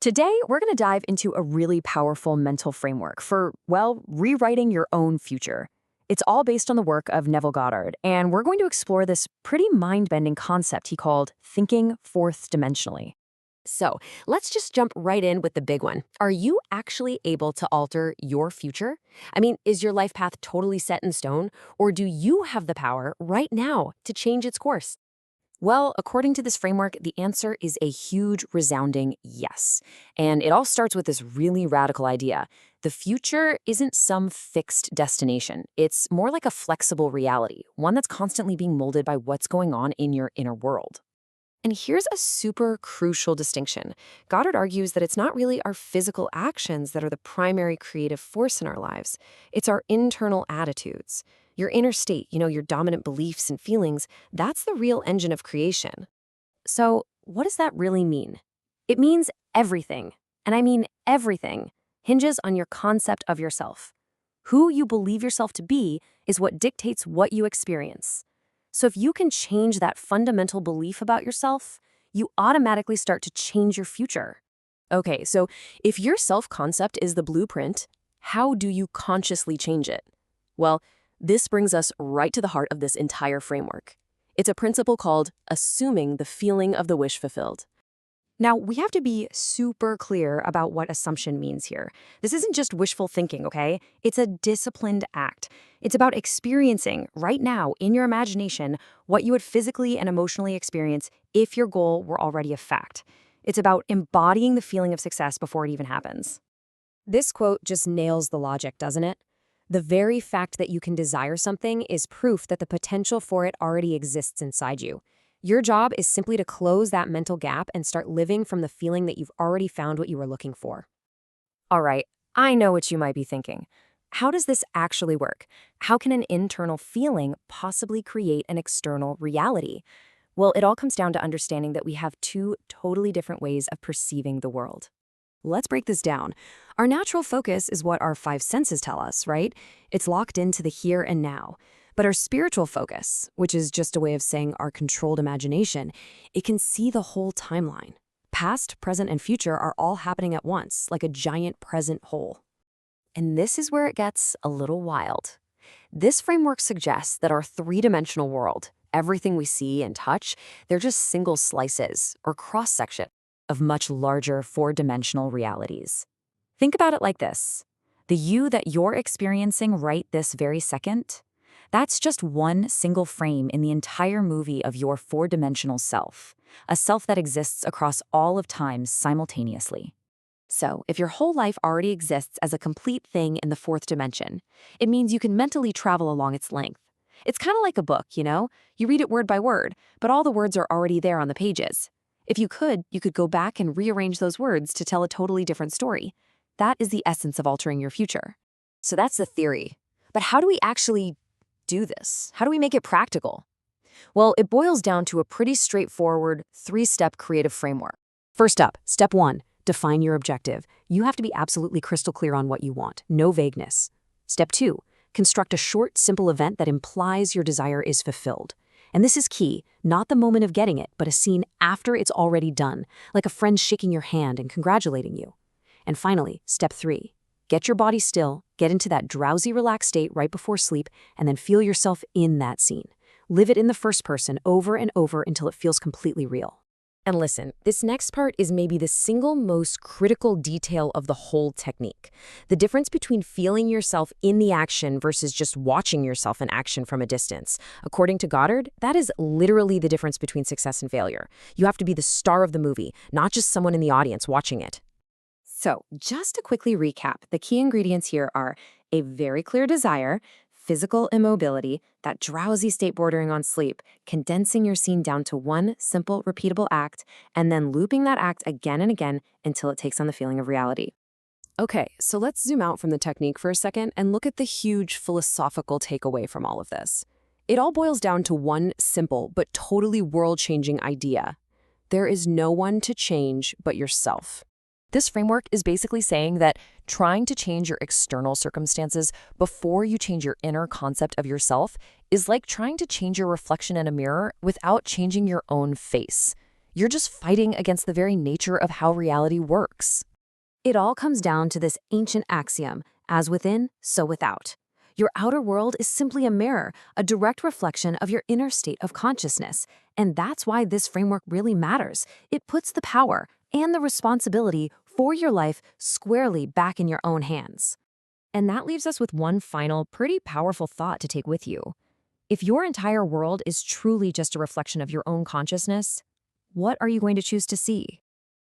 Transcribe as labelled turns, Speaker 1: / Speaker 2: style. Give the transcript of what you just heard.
Speaker 1: Today, we're going to dive into a really powerful mental framework for, well, rewriting your own future. It's all based on the work of Neville Goddard, and we're going to explore this pretty mind-bending concept he called thinking fourth dimensionally.
Speaker 2: So let's just jump right in with the big one. Are you actually able to alter your future? I mean, is your life path totally set in stone, or do you have the power right now to change its course?
Speaker 1: Well, according to this framework, the answer is a huge, resounding yes. And it all starts with this really radical idea. The future isn't some fixed destination. It's more like a flexible reality, one that's constantly being molded by what's going on in your inner world.
Speaker 2: And here's a super crucial distinction. Goddard argues that it's not really our physical actions that are the primary creative force in our lives. It's our internal attitudes. Your inner state, your dominant beliefs and feelings, that's the real engine of creation.
Speaker 1: So, what does that really mean? It means everything, and I mean everything, hinges on your concept of yourself. Who you believe yourself to be is what dictates what you experience. So if you can change that fundamental belief about yourself, you automatically start to change your future. Okay, so if your self-concept is the blueprint, how do you consciously change it? Well, this brings us right to the heart of this entire framework. It's a principle called assuming the feeling of the wish fulfilled. Now, we have to be super clear about what assumption means here. This isn't just wishful thinking, okay? It's a disciplined act. It's about experiencing right now in your imagination what you would physically and emotionally experience if your goal were already a fact. It's about embodying the feeling of success before it even happens.
Speaker 2: This quote just nails the logic, doesn't it? The very fact that you can desire something is proof that the potential for it already exists inside you. Your job is simply to close that mental gap and start living from the feeling that you've already found what you were looking for.
Speaker 1: All right, I know what you might be thinking. How does this actually work? How can an internal feeling possibly create an external reality? Well, it all comes down to understanding that we have two totally different ways of perceiving the world. Let's break this down. Our natural focus is what our five senses tell us, right? It's locked into the here and now. But our spiritual focus, which is just a way of saying our controlled imagination, it can see the whole timeline. Past, present, and future are all happening at once, like a giant present whole. And this is where it gets a little wild. This framework suggests that our three-dimensional world, everything we see and touch, they're just single slices or cross-section of much larger four-dimensional realities. Think about it like this. The you that you're experiencing right this very second, that's just one single frame in the entire movie of your four-dimensional self, a self that exists across all of time simultaneously. So, if your whole life already exists as a complete thing in the fourth dimension, it means you can mentally travel along its length. It's kind of like a book, You read it word by word, but all the words are already there on the pages. If you could go back and rearrange those words to tell a totally different story. That is the essence of altering your future. So that's the theory. But how do we actually do this? How do we make it practical? Well, it boils down to a pretty straightforward three-step creative framework. First up, step 1, define your objective. You have to be absolutely crystal clear on what you want, no vagueness. Step 2, construct a short, simple event that implies your desire is fulfilled. And this is key, not the moment of getting it, but a scene after it's already done, like a friend shaking your hand and congratulating you. And finally, step 3, get your body still, get into that drowsy, relaxed state right before sleep, and then feel yourself in that scene. Live it in the first person over and over until it feels completely real.
Speaker 2: And listen, this next part is maybe the single most critical detail of the whole technique. The difference between feeling yourself in the action versus just watching yourself in action from a distance. According to Goddard, that is literally the difference between success and failure. You have to be the star of the movie, not just someone in the audience watching it. So, just to quickly recap, the key ingredients here are a very clear desire, physical immobility, that drowsy state bordering on sleep, condensing your scene down to one simple, repeatable act, and then looping that act again and again until it takes on the feeling of reality. Okay, so let's zoom out from the technique for a second and look at the huge philosophical takeaway from all of this. It all boils down to one simple but totally world-changing idea. There is no one to change but yourself. This framework is basically saying that trying to change your external circumstances before you change your inner concept of yourself is like trying to change your reflection in a mirror without changing your own face.
Speaker 1: You're just fighting against the very nature of how reality works.
Speaker 2: It all comes down to this ancient axiom, as within, so without. Your outer world is simply a mirror, a direct reflection of your inner state of consciousness. And that's why this framework really matters. It puts the power and the responsibility for your life squarely back in your own hands.
Speaker 1: And that leaves us with one final, pretty powerful thought to take with you. If your entire world is truly just a reflection of your own consciousness, what are you going to choose to see?